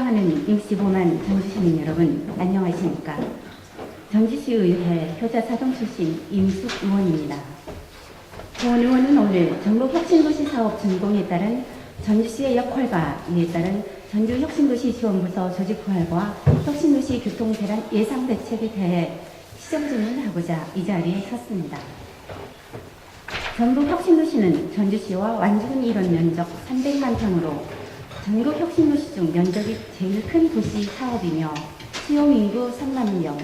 사랑하는 65만 전주시민 여러분, 안녕하십니까? 전주시의회 효자사동 출신 임숙 의원입니다. 본 의원은 오늘 전국혁신도시 사업 준공에 따른 전주시의 역할과 이에 따른 전주혁신도시지원부서 조직부활과 혁신도시 교통대란 예상대책에 대해 시정질문하고자 이 자리에 섰습니다. 전국혁신도시는 전주시와 완주군 일원 면적 300만 평으로 전국 혁신도시 중 면적이 제일 큰 도시 사업이며 수용 인구 3만 명,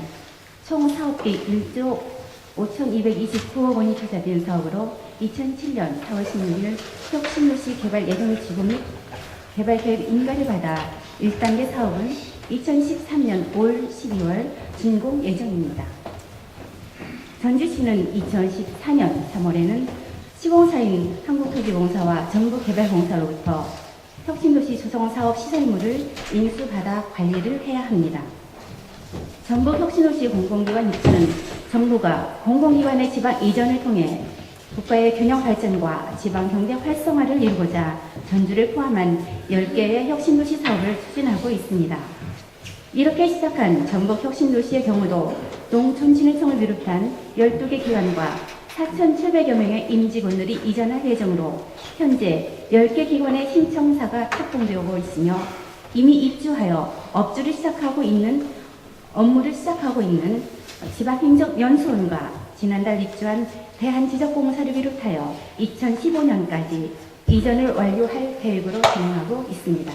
총 사업비 1조 5,229억 원이 투자된 사업으로 2007년 4월 16일 혁신도시 개발 예정 지구 및 개발 계획 인가를 받아 1단계 사업은 2013년 올 12월 준공 예정입니다. 전주시는 2014년 3월에는 시공사인 한국토지공사와 정부개발공사로부터 혁신도시 조성사업 시설물을 인수받아 관리를 해야 합니다. 전북혁신도시 공공기관 입주는 정부가 공공기관의 지방 이전을 통해 국가의 균형 발전과 지방 경제 활성화를 이루고자 전주를 포함한 10개의 혁신도시 사업을 추진하고 있습니다. 이렇게 시작한 전북혁신도시의 경우도 농촌진흥청을 비롯한 12개 기관과 4,700여 명의 임직원들이 이전할 예정으로 현재 10개 기관의 신청사가 착공되고 있으며 이미 입주하여 업무를 시작하고 있는 지방행정연수원과 지난달 입주한 대한지적공사를 비롯하여 2015년까지 이전을 완료할 계획으로 진행하고 있습니다.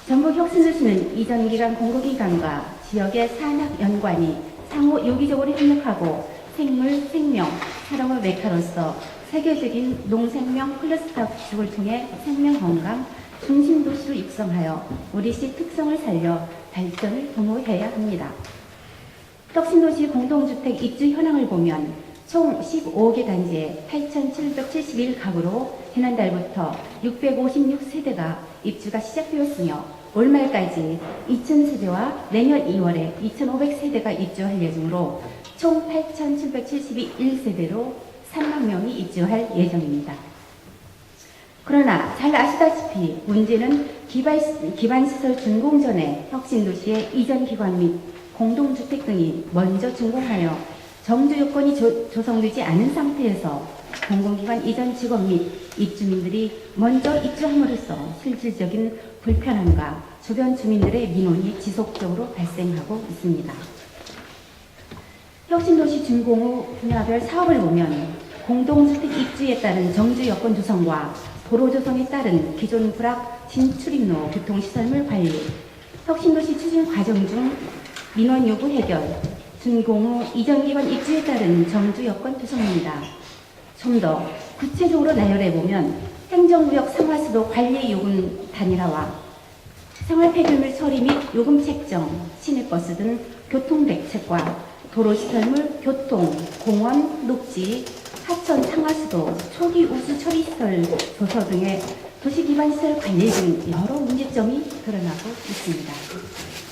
전북혁신도시는 이전 기간 공공기관과 지역의 산학연관이 상호 유기적으로 협력하고 생물, 생명, 산업의 메카로서 세계적인 농생명 클러스터 구축을 통해 생명건강 중심도시로 육성하여 우리시 특성을 살려 발전을 도모해야 합니다. 혁신도시 공동주택 입주 현황을 보면 총 15개 단지에 8,771가구로 지난달부터 656세대가 입주가 시작되었으며 올 말까지 2,000세대와 내년 2월에 2,500세대가 입주할 예정으로 총 8,771세대로 3만 명이 입주할 예정입니다. 그러나 잘 아시다시피 문제는 기반시설 준공 전에 혁신도시의 이전기관 및 공동주택 등이 먼저 준공하여 정주 요건이 조성되지 않은 상태에서 공공기관 이전 직원 및 입주민들이 먼저 입주함으로써 실질적인 불편함과 주변 주민들의 민원이 지속적으로 발생하고 있습니다. 혁신도시 준공 후 분야별 사업을 보면 공동주택 입주에 따른 정주 여건 조성과 도로 조성에 따른 기존 불합 진출입로 교통시설물 관리, 혁신도시 추진 과정 중 민원 요구 해결, 준공 후 이전기관 입주에 따른 정주 여건 조성입니다. 좀 더 구체적으로 나열해보면 행정구역 상하수도 관리 요금 단일화와 생활폐기물 처리 및 요금 책정, 시내버스 등 교통대책과 도로시설물, 교통, 공원, 녹지, 하천 상하수도, 초기 우수 처리시설 조서 등의 도시기반시설 관리 등 여러 문제점이 드러나고 있습니다.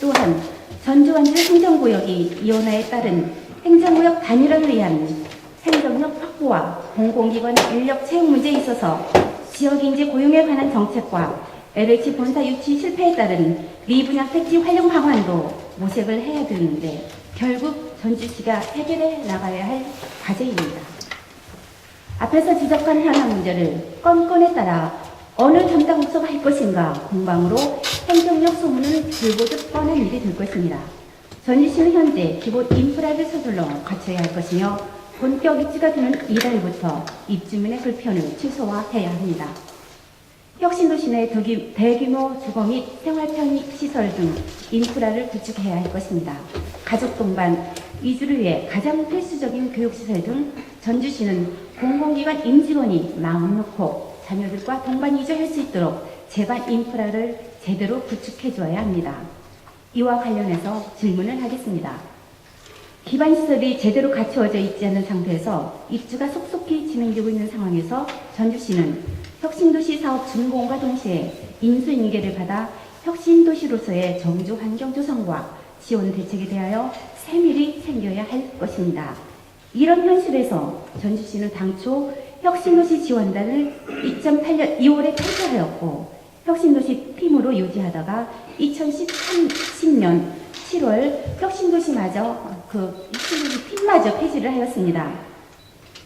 또한 전주완주 행정구역이 이원화에 따른 행정구역 단일화를 위한 행정력 확보와 공공기관 인력 채용 문제에 있어서 지역인재 고용에 관한 정책과 LH 본사 유치 실패에 따른 미분양 택지 활용 방안도 모색을 해야 되는데 결국 전주시가 해결해 나가야 할 과제입니다. 앞에서 지적한 현안 문제를 건건에 따라 어느 담당 부서가 할 것인가 공방으로 행정력 소문을 불보듯 뻔한 일이 될 것입니다. 전주시는 현재 기본 인프라를 서둘러 갖춰야 할 것이며 본격 입주가 되는 이달부터 입주민의 불편을 최소화해야 합니다. 혁신도시 내 대규모 주거 및 생활편의시설 등 인프라를 구축해야 할 것입니다. 가족 동반, 이주를 위해 가장 필수적인 교육시설 등 전주시는 공공기관 임직원이 마음 놓고 자녀들과 동반 이주할 수 있도록 제반 인프라를 제대로 구축해줘야 합니다. 이와 관련해서 질문을 하겠습니다. 기반시설이 제대로 갖추어져 있지 않은 상태에서 입주가 속속히 진행되고 있는 상황에서 전주시는 혁신도시 사업 준공과 동시에 인수인계를 받아 혁신도시로서의 정주 환경 조성과 지원 대책에 대하여 세밀히 챙겨야 할 것입니다. 이런 현실에서 전주시는 당초 혁신도시 지원단을 2008년 2월에 폐지하였고 혁신도시 팀으로 유지하다가 2010년 7월 혁신도시마저 혁신도시 팀마저 폐지를 하였습니다.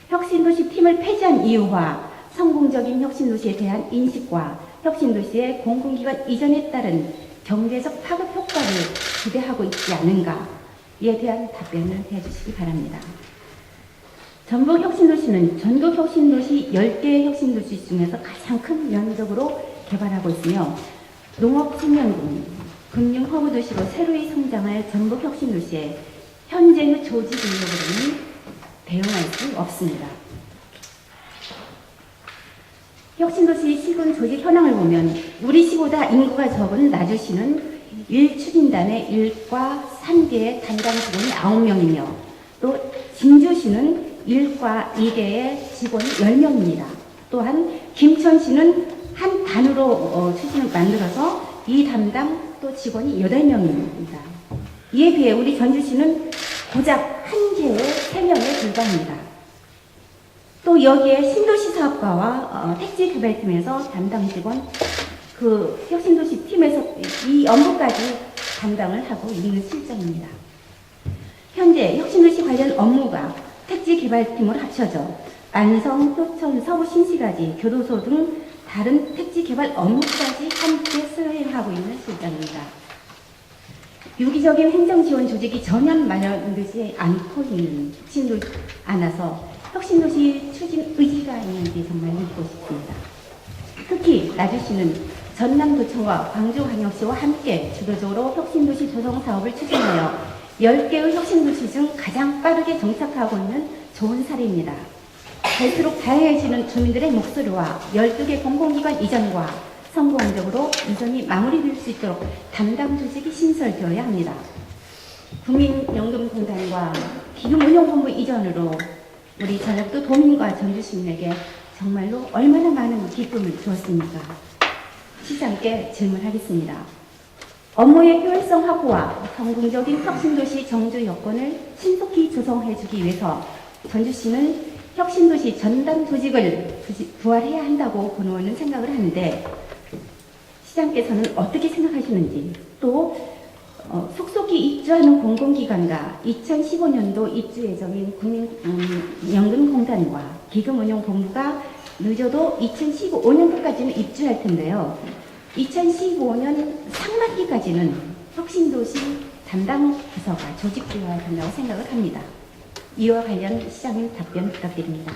혁신도시 팀을 폐지한 이유와 성공적인 혁신도시에 대한 인식과 혁신도시의 공공기관 이전에 따른 경제적 파급 효과를 기대하고 있지 않은가에 대한 답변을 해주시기 바랍니다. 전북 혁신도시는 전국 혁신도시 10개의 혁신도시 중에서 가장 큰 면적으로 개발하고 있으며 농업 생명군, 금융 허브도시로 새로이 성장할 전북 혁신도시에 현재의 조직 인력으로는 대응할 수 없습니다. 혁신도시 시군 조직 현황을 보면 우리 시보다 인구가 적은 나주시는 1추진단의 1과 3개의 담당 직원이 9명이며 또 진주시는 1과 2개의 직원이 10명입니다. 또한 김천시는 한 단으로 추진을 만들어서 이 담당 또 직원이 8명입니다. 이에 비해 우리 전주시는 고작 한 개의 3명에 불과합니다. 또 여기에 신도시 사업과와 택지개발팀에서 담당 직원, 혁신도시 팀에서 이 업무까지 담당을 하고 있는 실정입니다. 현재 혁신도시 관련 업무가 택지개발팀으로 합쳐져 안성, 효천, 서부, 신시가지, 교도소 등 다른 택지개발 업무까지 함께 수행하고 있는 실정입니다. 유기적인 행정지원 조직이 전혀 마련되지 않고 있는 않아서 혁신도시 추진 의지가 있는지 정말 묻고 싶습니다. 특히 나주시는 전남도청과 광주광역시와 함께 주도적으로 혁신도시 조성 사업을 추진하여 10개의 혁신도시 중 가장 빠르게 정착하고 있는 좋은 사례입니다. 갈수록 다양해지는 주민들의 목소리와 12개 공공기관 이전과 성공적으로 이전이 마무리될 수 있도록 담당 조직이 신설되어야 합니다. 국민연금공단과 기금운용본부 이전으로 우리 전북도 도민과 전주시민에게 정말로 얼마나 많은 기쁨을 주었습니까? 시장께 질문하겠습니다. 업무의 효율성 확보와 성공적인 혁신도시 정주 여건을 신속히 조성해주기 위해서 전주시는 혁신도시 전담 조직을 부활해야 한다고 본원은 생각을 하는데 시장께서는 어떻게 생각하시는지, 또 속속히 입주하는 공공기관과 2015년도 입주 예정인 국민연금공단과 기금운용본부가 늦어도 2015년도까지는 입주할 텐데요. 2015년 상반기까지는 혁신도시 담당 부서가 조직되어야 된다고 생각을 합니다. 이와 관련 시장님 답변 부탁드립니다.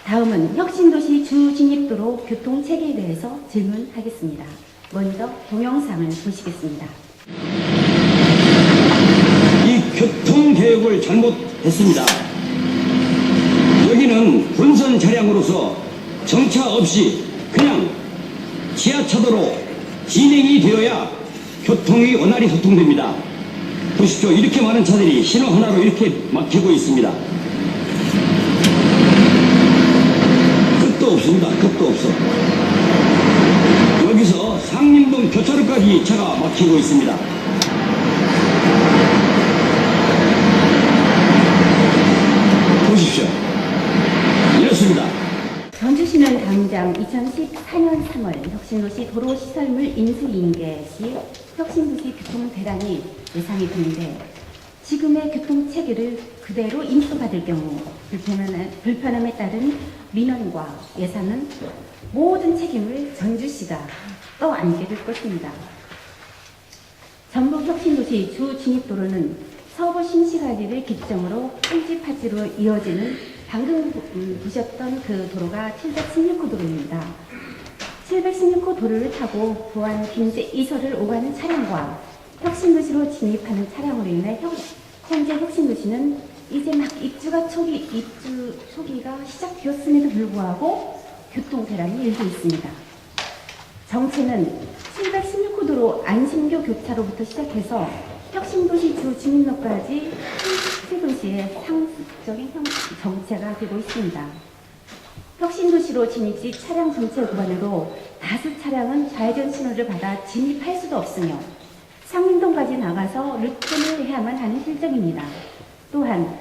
다음은 혁신도시 주진입도로 교통체계에 대해서 질문하겠습니다. 먼저 동영상을 보시겠습니다. 이 교통계획을 잘못했습니다. 여기는 본선 차량으로서 정차 없이 그냥 지하차도로 진행이 되어야 교통이 원활히 소통됩니다. 보십시오. 이렇게 많은 차들이 신호 하나로 이렇게 막히고 있습니다. 끝도 없습니다. 끝도 없어. 여기서 상림동 교차로까지 차가 막히고 있습니다. 보십시오. 이렇습니다. 전주시는 당장 2014년 3월 혁신도시 도로시설물 인수인계 시 혁신도시 교통대란이 예상이 되는데 지금의 교통체계를 그대로 인수받을 경우 불편함에 따른 민원과 예산은 모든 책임을 전주시가 떠안게 될 것입니다. 전북 혁신도시 주진입도로는 서부 신시가지를 기점으로 일지파지로 이어지는 방금 보셨던 그 도로가 716호 도로입니다. 716호 도로를 타고 부안, 김제, 이서를 오가는 차량과 혁신도시로 진입하는 차량으로 인해 현재 혁신도시는 이제 막 입주 초기가 시작되었음에도 불구하고 교통대란이 일고 있습니다. 정체는 716호 도로 안심교 교차로부터 시작해서 혁신도시 주진입로까지 세도시의 상습적인 정체가 되고 있습니다. 혁신도시로 진입 시 차량 정체 구간으로 다수 차량은 좌회전 신호를 받아 진입할 수도 없으며 상림동까지 나가서 루턴을 해야만 하는 실정입니다. 또한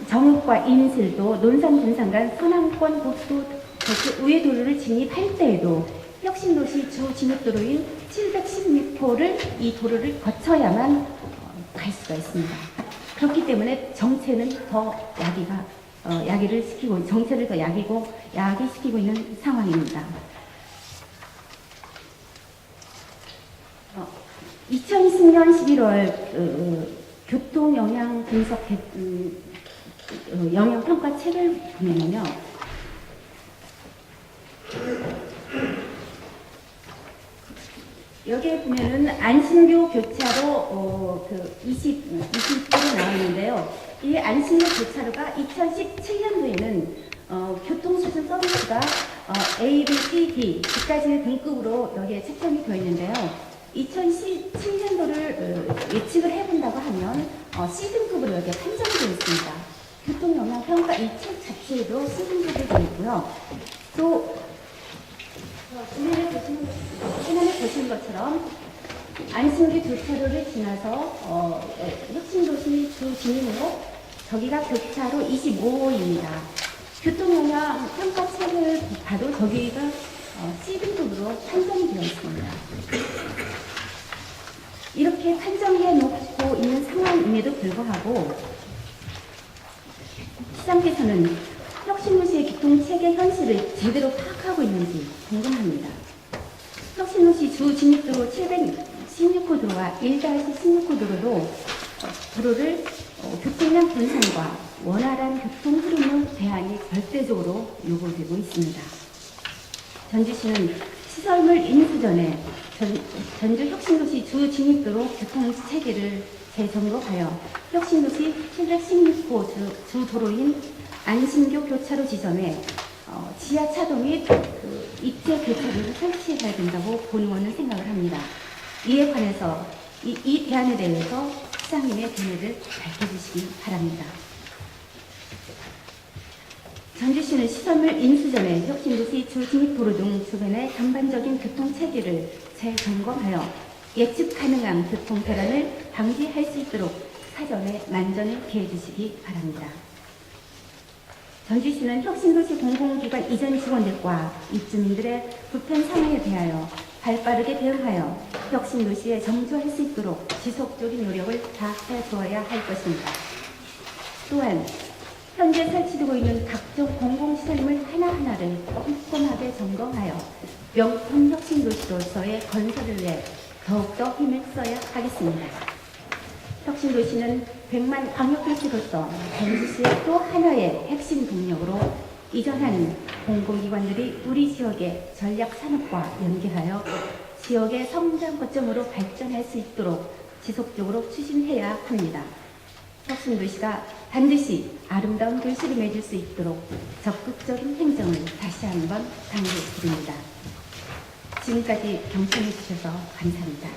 정읍과 인실도 논산 분산 간 서남권 국도 우회 도로를 진입할 때에도 혁신도시 주 진입도로인 716호를 이 도로를 거쳐야만 갈 수가 있습니다. 그렇기 때문에 정체는 더 야기를 시키고 정체를 더 야기시키고 있는 상황입니다. 2020년 11월 교통 영향 분석 영향 평가 책을 보면요. 여기에 보면은 안신교 교차로 20% 나와 있는데요. 이 안신교 교차로가 2017년도에는 교통수준 서비스가 A, B, C, D D까지의 등급으로 여기에 책정이 되어 있는데요. 2017년도를 예측을 해본다고 하면 C등급으로 여기에 판정이 되어 있습니다. 교통영향평가 이 책 자체에도 C등급이 되어 있고요. 또 화면에 보시는 것처럼 안신교 교차로를 지나서 혁신도시 주 진입로 저기가 교차로 25호입니다. 교통영향 평가 책을 봐도 저기가 C등급으로 판정이 되어 있습니다. 이렇게 판정해 놓고 있는 상황임에도 불구하고 시장께서는 혁신도시의 교통체계 현실을 제대로 파악하고 있는지 궁금합니다. 혁신도시 주 진입도로 716호 도로와 1-16호 도로를 교통량 분산과 원활한 교통 흐름의 대안이 절대적으로 요구되고 있습니다. 전주시는 시설물 인수 전에 전주 혁신도시 주 진입도로 교통체계를 재점검하여 혁신도시 716호 주 도로인 안신교 교차로 지점에 지하 차도 및 입제 교차로를 설치해야 된다고 본의원은 생각을 합니다. 이에 관해서 이 대안에 대해서 시장님의 견해를 밝혀주시기 바랍니다. 전주시는 시설물 인수 전에 혁신도시 주 진입도로 등 주변의 전반적인 교통체계를 재점검하여 예측 가능한 교통대란을 방지할 수 있도록 사전에 만전을 기해 주시기 바랍니다. 전주시는 혁신도시 공공기관 이전 직원들과 입주민들의 불편 상황에 대하여 발빠르게 대응하여 혁신도시에 정주할 수 있도록 지속적인 노력을 다해 주어야 할 것입니다. 또한 현재 설치되고 있는 각종 공공시설물 하나하나를 꼼꼼하게 점검하여 명품 혁신도시로서의 건설을 위해 더욱더 힘을 써야 하겠습니다. 혁신도시는 100만 광역도시로서 전주시의 또 하나의 핵심 동력으로 이전하는 공공기관들이 우리 지역의 전략산업과 연계하여 지역의 성장 거점으로 발전할 수 있도록 지속적으로 추진해야 합니다. 혁신도시가 반드시 아름다운 도시를 맺을 수 있도록 적극적인 행정을 다시 한번 당부드립니다. 지금까지 경청해 주셔서 감사합니다.